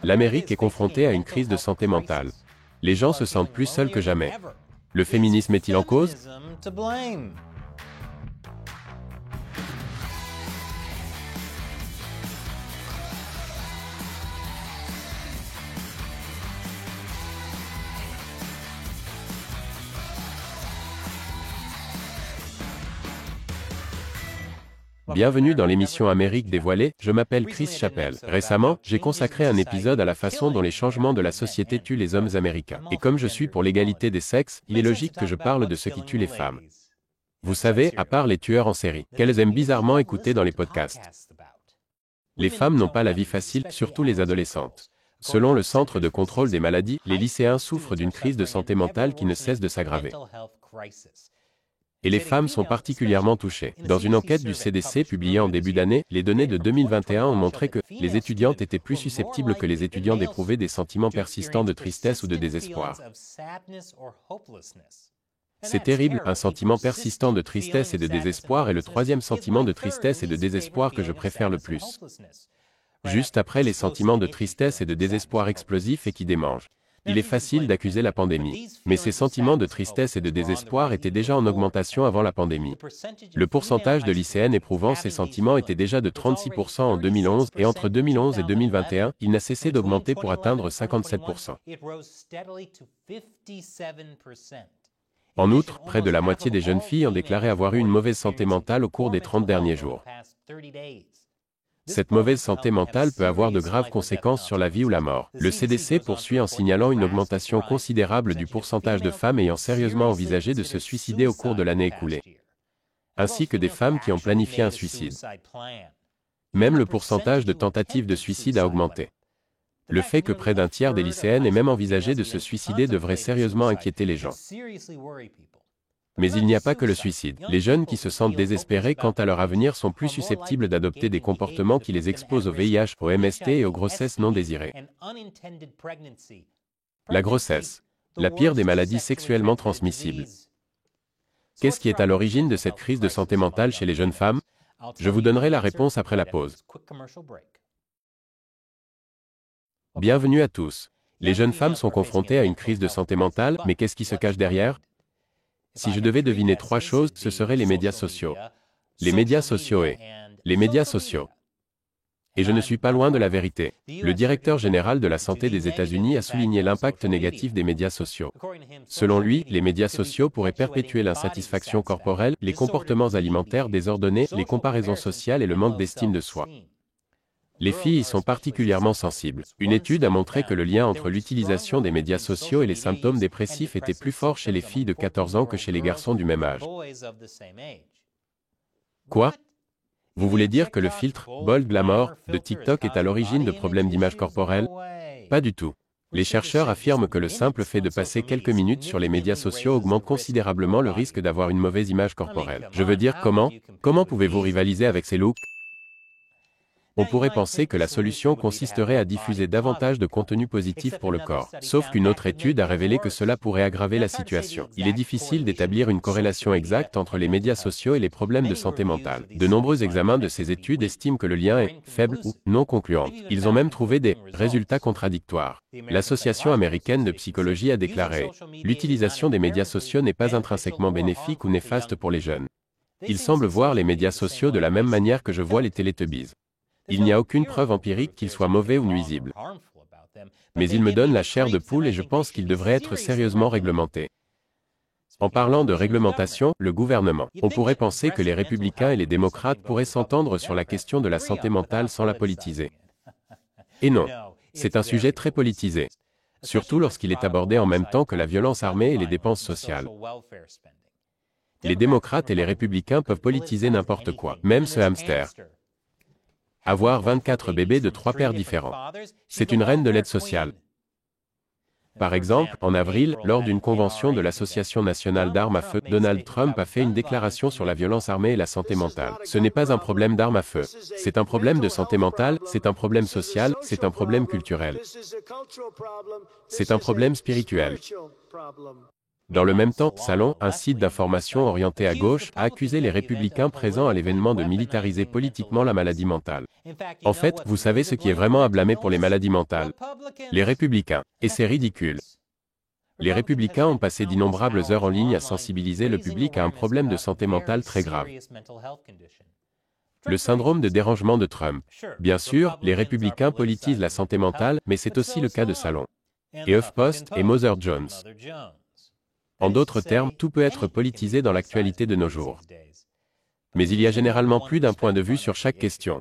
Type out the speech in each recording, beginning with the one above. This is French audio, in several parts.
L'Amérique est confrontée à une crise de santé mentale. Les gens se sentent plus seuls que jamais. Le féminisme est-il en cause? Bienvenue dans l'émission Amérique dévoilée, je m'appelle Chris Chappell. Récemment, j'ai consacré un épisode à la façon dont les changements de la société tuent les hommes américains. Et comme je suis pour l'égalité des sexes, il est logique que je parle de ce qui tue les femmes. Vous savez, à part les tueurs en série, qu'elles aiment bizarrement écouter dans les podcasts. Les femmes n'ont pas la vie facile, surtout les adolescentes. Selon le Centre de contrôle des maladies, les lycéens souffrent d'une crise de santé mentale qui ne cesse de s'aggraver. Et les femmes sont particulièrement touchées. Dans une enquête du CDC publiée en début d'année, les données de 2021 ont montré que les étudiantes étaient plus susceptibles que les étudiants d'éprouver des sentiments persistants de tristesse ou de désespoir. C'est terrible, un sentiment persistant de tristesse et de désespoir est le troisième sentiment de tristesse et de désespoir que je préfère le plus. Juste après les sentiments de tristesse et de désespoir explosifs et qui démangent. Il est facile d'accuser la pandémie, mais ces sentiments de tristesse et de désespoir étaient déjà en augmentation avant la pandémie. Le pourcentage de lycéennes éprouvant ces sentiments était déjà de 36% en 2011 et entre 2011 et 2021, il n'a cessé d'augmenter pour atteindre 57%. En outre, près de la moitié des jeunes filles ont déclaré avoir eu une mauvaise santé mentale au cours des 30 derniers jours. Cette mauvaise santé mentale peut avoir de graves conséquences sur la vie ou la mort. Le CDC poursuit en signalant une augmentation considérable du pourcentage de femmes ayant sérieusement envisagé de se suicider au cours de l'année écoulée, ainsi que des femmes qui ont planifié un suicide. Même le pourcentage de tentatives de suicide a augmenté. Le fait que près d'un tiers des lycéennes aient même envisagé de se suicider devrait sérieusement inquiéter les gens. Mais il n'y a pas que le suicide. Les jeunes qui se sentent désespérés quant à leur avenir sont plus susceptibles d'adopter des comportements qui les exposent au VIH, au MST et aux grossesses non désirées. La grossesse, la pire des maladies sexuellement transmissibles. Qu'est-ce qui est à l'origine de cette crise de santé mentale chez les jeunes femmes? Je vous donnerai la réponse après la pause. Bienvenue à tous. Les jeunes femmes sont confrontées à une crise de santé mentale, mais qu'est-ce qui se cache derrière? Si je devais deviner trois choses, ce seraient les médias sociaux. Les médias sociaux et les médias sociaux. Et je ne suis pas loin de la vérité. Le directeur général de la santé des États-Unis a souligné l'impact négatif des médias sociaux. Selon lui, les médias sociaux pourraient perpétuer l'insatisfaction corporelle, les comportements alimentaires désordonnés, les comparaisons sociales et le manque d'estime de soi. Les filles y sont particulièrement sensibles. Une étude a montré que le lien entre l'utilisation des médias sociaux et les symptômes dépressifs était plus fort chez les filles de 14 ans que chez les garçons du même âge. Quoi? Vous voulez dire que le filtre « Bold Glamour » de TikTok est à l'origine de problèmes d'image corporelle? Pas du tout. Les chercheurs affirment que le simple fait de passer quelques minutes sur les médias sociaux augmente considérablement le risque d'avoir une mauvaise image corporelle. Je veux dire, comment pouvez-vous rivaliser avec ces looks? On pourrait penser que la solution consisterait à diffuser davantage de contenu positif pour le corps. Sauf qu'une autre étude a révélé que cela pourrait aggraver la situation. Il est difficile d'établir une corrélation exacte entre les médias sociaux et les problèmes de santé mentale. De nombreux examens de ces études estiment que le lien est faible ou non concluant. Ils ont même trouvé des résultats contradictoires. L'Association américaine de psychologie a déclaré « L'utilisation des médias sociaux n'est pas intrinsèquement bénéfique ou néfaste pour les jeunes. Ils semblent voir les médias sociaux de la même manière que je vois les Teletubbies. Il n'y a aucune preuve empirique qu'ils soient mauvais ou nuisibles. Mais ils me donnent la chair de poule et je pense qu'ils devraient être sérieusement réglementés. En parlant de réglementation, le gouvernement. On pourrait penser que les républicains et les démocrates pourraient s'entendre sur la question de la santé mentale sans la politiser. Et non, c'est un sujet très politisé, surtout lorsqu'il est abordé en même temps que la violence armée et les dépenses sociales. Les démocrates et les républicains peuvent politiser n'importe quoi, même ce hamster. Avoir 24 bébés de 3 pères différents. C'est une reine de l'aide sociale. Par exemple, en avril, lors d'une convention de l'Association nationale d'armes à feu, Donald Trump a fait une déclaration sur la violence armée et la santé mentale. Ce n'est pas un problème d'armes à feu. C'est un problème de santé mentale, c'est un problème social, c'est un problème culturel. C'est un problème spirituel. Dans le même temps, Salon, un site d'information orienté à gauche, a accusé les républicains présents à l'événement de militariser politiquement la maladie mentale. En fait, vous savez ce qui est vraiment à blâmer pour les maladies mentales? Les républicains. Et c'est ridicule. Les républicains ont passé d'innombrables heures en ligne à sensibiliser le public à un problème de santé mentale très grave. Le syndrome de dérangement de Trump. Bien sûr, les républicains politisent la santé mentale, mais c'est aussi le cas de Salon, et HuffPost et Mother Jones. En d'autres termes, tout peut être politisé dans l'actualité de nos jours. Mais il y a généralement plus d'un point de vue sur chaque question.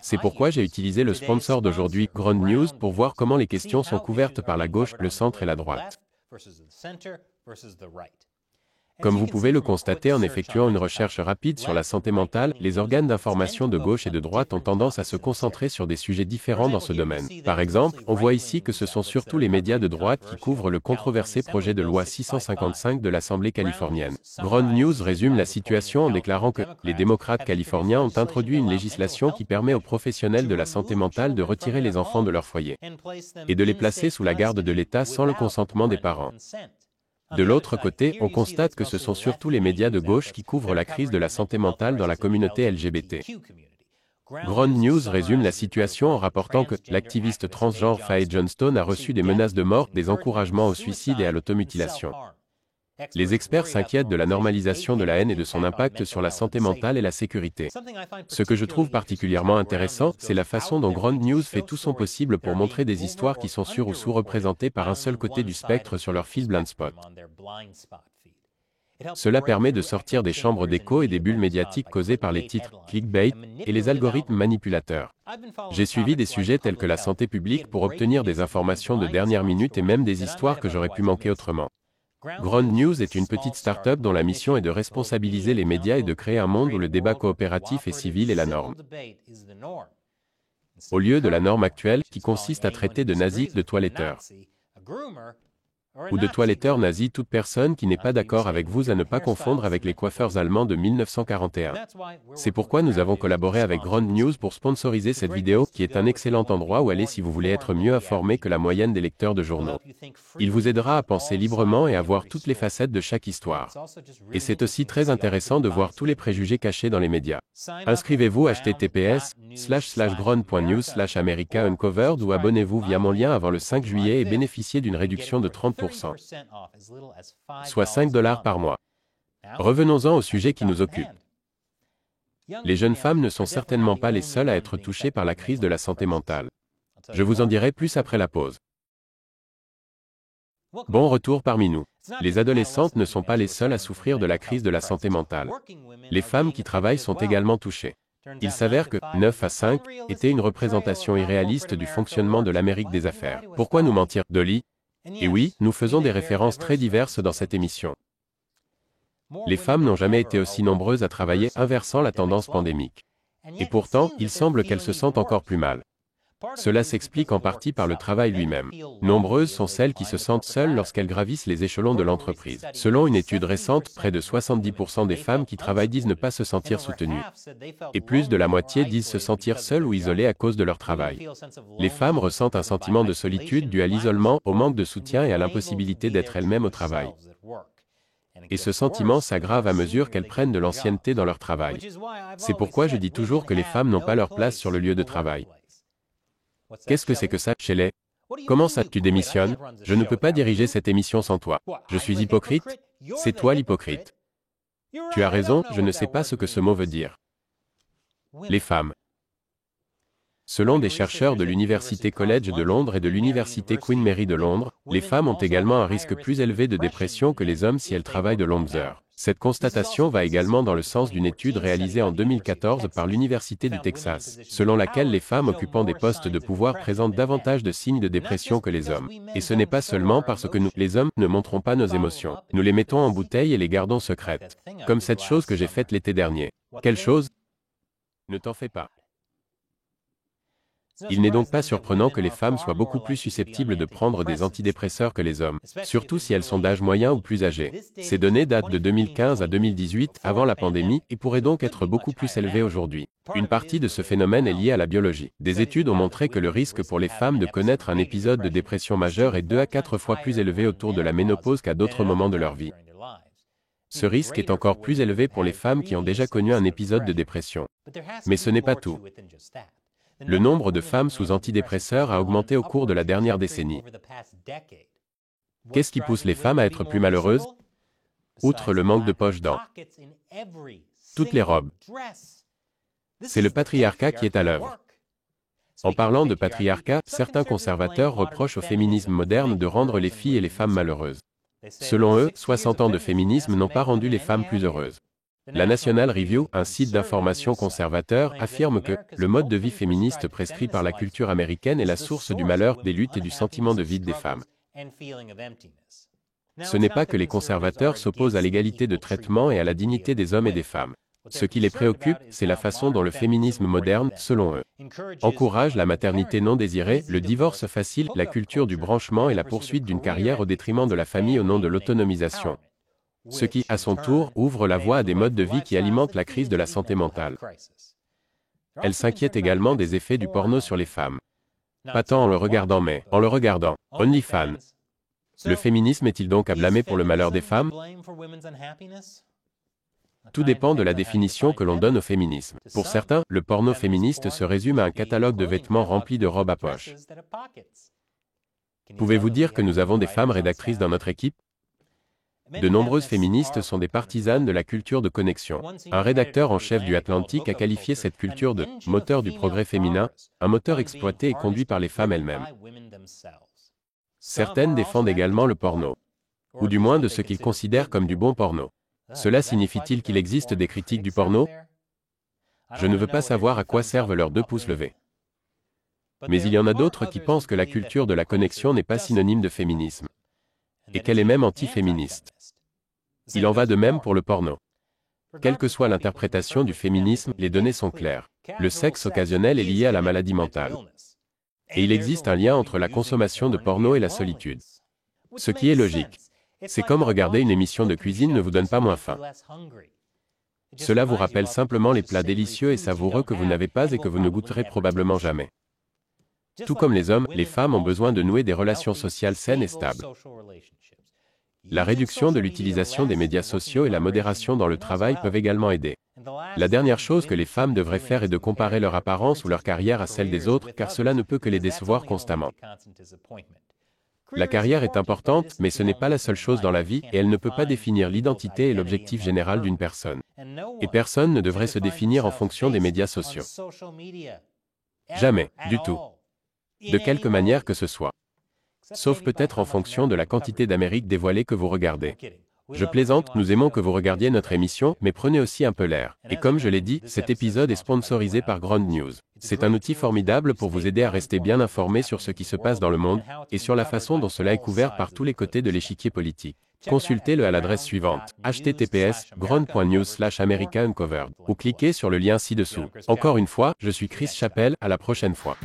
C'est pourquoi j'ai utilisé le sponsor d'aujourd'hui, Ground News, pour voir comment les questions sont couvertes par la gauche, le centre et la droite. Comme vous pouvez le constater en effectuant une recherche rapide sur la santé mentale, les organes d'information de gauche et de droite ont tendance à se concentrer sur des sujets différents dans ce domaine. Par exemple, on voit ici que ce sont surtout les médias de droite qui couvrent le controversé projet de loi 655 de l'Assemblée californienne. Ground News résume la situation en déclarant que les démocrates californiens ont introduit une législation qui permet aux professionnels de la santé mentale de retirer les enfants de leur foyer et de les placer sous la garde de l'État sans le consentement des parents. De l'autre côté, on constate que ce sont surtout les médias de gauche qui couvrent la crise de la santé mentale dans la communauté LGBT. Ground News résume la situation en rapportant que l'activiste transgenre Faye Johnston a reçu des menaces de mort, des encouragements au suicide et à l'automutilation. Les experts s'inquiètent de la normalisation de la haine et de son impact sur la santé mentale et la sécurité. Ce que je trouve particulièrement intéressant, c'est la façon dont Ground News fait tout son possible pour montrer des histoires qui sont sur- ou sous-représentées par un seul côté du spectre sur leur fil blind spot. Cela permet de sortir des chambres d'écho et des bulles médiatiques causées par les titres, clickbait, et les algorithmes manipulateurs. J'ai suivi des sujets tels que la santé publique pour obtenir des informations de dernière minute et même des histoires que j'aurais pu manquer autrement. Ground News est une petite start-up dont la mission est de responsabiliser les médias et de créer un monde où le débat coopératif et civil est la norme. Au lieu de la norme actuelle, qui consiste à traiter de nazi de toiletteur, ou de toiletteur nazi toute personne qui n'est pas d'accord avec vous, à ne pas confondre avec les coiffeurs allemands de 1941. C'est pourquoi nous avons collaboré avec Ground News pour sponsoriser cette vidéo, qui est un excellent endroit où aller si vous voulez être mieux informé que la moyenne des lecteurs de journaux. Il vous aidera à penser librement et à voir toutes les facettes de chaque histoire. Et c'est aussi très intéressant de voir tous les préjugés cachés dans les médias. Inscrivez-vous https://ground.news/America Uncovered ou abonnez-vous via mon lien avant le 5 juillet et bénéficiez d'une réduction de 30%, soit $5 par mois. Revenons-en au sujet qui nous occupe. Les jeunes femmes ne sont certainement pas les seules à être touchées par la crise de la santé mentale. Je vous en dirai plus après la pause. Bon retour parmi nous. Les adolescentes ne sont pas les seules à souffrir de la crise de la santé mentale. Les femmes qui travaillent sont également touchées. Il s'avère que 9 à 5 était une représentation irréaliste du fonctionnement de l'Amérique des affaires. Pourquoi nous mentir, Dolly? Et oui, nous faisons des références très diverses dans cette émission. Les femmes n'ont jamais été aussi nombreuses à travailler, inversant la tendance pandémique. Et pourtant, il semble qu'elles se sentent encore plus mal. Cela s'explique en partie par le travail lui-même. Nombreuses sont celles qui se sentent seules lorsqu'elles gravissent les échelons de l'entreprise. Selon une étude récente, près de 70% des femmes qui travaillent disent ne pas se sentir soutenues. Et plus de la moitié disent se sentir seules ou isolées à cause de leur travail. Les femmes ressentent un sentiment de solitude dû à l'isolement, au manque de soutien et à l'impossibilité d'être elles-mêmes au travail. Et ce sentiment s'aggrave à mesure qu'elles prennent de l'ancienneté dans leur travail. C'est pourquoi je dis toujours que les femmes n'ont pas leur place sur le lieu de travail. Qu'est-ce que c'est que ça, Shelley? Comment ça, tu démissionnes? Je ne peux pas diriger cette émission sans toi. Je suis hypocrite? C'est toi l'hypocrite. Tu as raison, je ne sais pas ce que ce mot veut dire. Les femmes. Selon des chercheurs de l'Université College de Londres et de l'Université Queen Mary de Londres, les femmes ont également un risque plus élevé de dépression que les hommes si elles travaillent de longues heures. Cette constatation va également dans le sens d'une étude réalisée en 2014 par l'Université du Texas, selon laquelle les femmes occupant des postes de pouvoir présentent davantage de signes de dépression que les hommes. Et ce n'est pas seulement parce que nous, les hommes, ne montrons pas nos émotions. Nous les mettons en bouteille et les gardons secrètes. Comme cette chose que j'ai faite l'été dernier. Quelle chose? Ne t'en fais pas. Il n'est donc pas surprenant que les femmes soient beaucoup plus susceptibles de prendre des antidépresseurs que les hommes, surtout si elles sont d'âge moyen ou plus âgées. Ces données datent de 2015 à 2018, avant la pandémie, et pourraient donc être beaucoup plus élevées aujourd'hui. Une partie de ce phénomène est liée à la biologie. Des études ont montré que le risque pour les femmes de connaître un épisode de dépression majeure est 2 à 4 fois plus élevé autour de la ménopause qu'à d'autres moments de leur vie. Ce risque est encore plus élevé pour les femmes qui ont déjà connu un épisode de dépression. Mais ce n'est pas tout. Le nombre de femmes sous antidépresseurs a augmenté au cours de la dernière décennie. Qu'est-ce qui pousse les femmes à être plus malheureuses? Outre le manque de poches-dents. Toutes les robes. C'est le patriarcat qui est à l'œuvre. En parlant de patriarcat, certains conservateurs reprochent au féminisme moderne de rendre les filles et les femmes malheureuses. Selon eux, 60 ans de féminisme n'ont pas rendu les femmes plus heureuses. La National Review, un site d'information conservateur, affirme que le mode de vie féministe prescrit par la culture américaine est la source du malheur, des luttes et du sentiment de vide des femmes. Ce n'est pas que les conservateurs s'opposent à l'égalité de traitement et à la dignité des hommes et des femmes. Ce qui les préoccupe, c'est la façon dont le féminisme moderne, selon eux, encourage la maternité non désirée, le divorce facile, la culture du branchement et la poursuite d'une carrière au détriment de la famille au nom de l'autonomisation. Ce qui, à son tour, ouvre la voie à des modes de vie qui alimentent la crise de la santé mentale. Elle s'inquiète également des effets du porno sur les femmes. Pas tant en le regardant mais, en le regardant. OnlyFans. Le féminisme est-il donc à blâmer pour le malheur des femmes? Tout dépend de la définition que l'on donne au féminisme. Pour certains, le porno féministe se résume à un catalogue de vêtements remplis de robes à poches. Pouvez-vous dire que nous avons des femmes rédactrices dans notre équipe? De nombreuses féministes sont des partisanes de la culture de connexion. Un rédacteur en chef du Atlantic a qualifié cette culture de « moteur du progrès féminin », un moteur exploité et conduit par les femmes elles-mêmes. Certaines défendent également le porno, ou du moins de ce qu'ils considèrent comme du bon porno. Cela signifie-t-il qu'il existe des critiques du porno? Je ne veux pas savoir à quoi servent leurs 2 pouces levés. Mais il y en a d'autres qui pensent que la culture de la connexion n'est pas synonyme de féminisme, et qu'elle est même anti-féministe. Il en va de même pour le porno. Quelle que soit l'interprétation du féminisme, les données sont claires. Le sexe occasionnel est lié à la maladie mentale. Et il existe un lien entre la consommation de porno et la solitude. Ce qui est logique. C'est comme regarder une émission de cuisine ne vous donne pas moins faim. Cela vous rappelle simplement les plats délicieux et savoureux que vous n'avez pas et que vous ne goûterez probablement jamais. Tout comme les hommes, les femmes ont besoin de nouer des relations sociales saines et stables. La réduction de l'utilisation des médias sociaux et la modération dans le travail peuvent également aider. La dernière chose que les femmes devraient faire est de comparer leur apparence ou leur carrière à celle des autres, car cela ne peut que les décevoir constamment. La carrière est importante, mais ce n'est pas la seule chose dans la vie, et elle ne peut pas définir l'identité et l'objectif général d'une personne. Et personne ne devrait se définir en fonction des médias sociaux. Jamais, du tout. De quelque manière que ce soit. Sauf peut-être en fonction de la quantité d'Amérique dévoilée que vous regardez. Je plaisante, nous aimons que vous regardiez notre émission, mais prenez aussi un peu l'air. Et comme je l'ai dit, cet épisode est sponsorisé par Ground News. C'est un outil formidable pour vous aider à rester bien informé sur ce qui se passe dans le monde, et sur la façon dont cela est couvert par tous les côtés de l'échiquier politique. Consultez-le à l'adresse suivante, https://ground.news/americauncovered, ou cliquez sur le lien ci-dessous. Encore une fois, je suis Chris Chappell, à la prochaine fois.